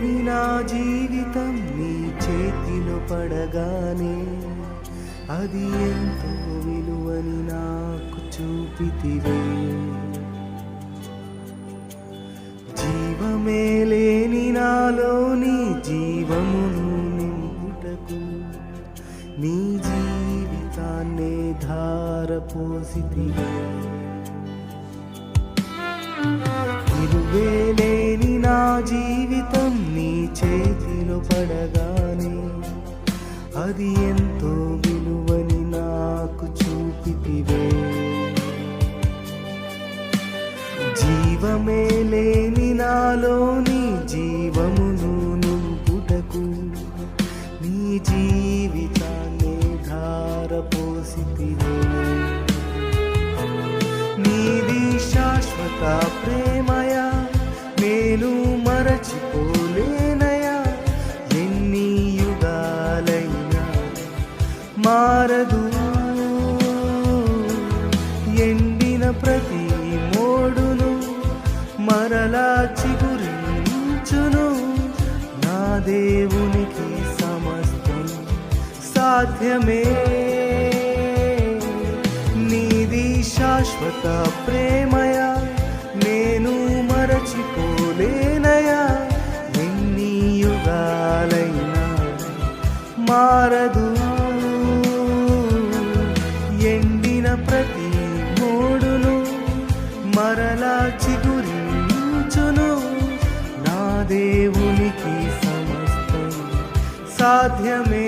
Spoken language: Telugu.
లేని నా జీవితం నీ చేతిలో పడగానే అది ఎంతో విలువని నాకు చూపితివే. జీవమే లేని నాలోని జీవమును నింపుటకు నీ జీవితాన్నే ధారపోసితివే. విలువే లేని నా జీవితం నీ చేతిలో పడగానే అది ఎంతో విలువని నాకు చూపితివే. జీవమే లేని నాలోని జీవమును నింపుటకు నీ జీవితాన్ని ధారపోసితివే. నీది శాశ్వత ప్రేమయా, నేను మరచిపోలేనయా. ఎన్ని యుగాలైనా మారదు, ఎండిన ప్రతి మోడును మరలా చిగురించును. నా దేవునికి సమస్తం సాధ్యమే. నీది శాశ్వత ప్రేమయా, నేను మరచిపోలేనయా. ఎన్ని యుగాలైనా మారదు, ఎండిన ప్రతి మోడును మరలా చిగురించును. నా దేవునికి సమస్తం సాధ్యమే.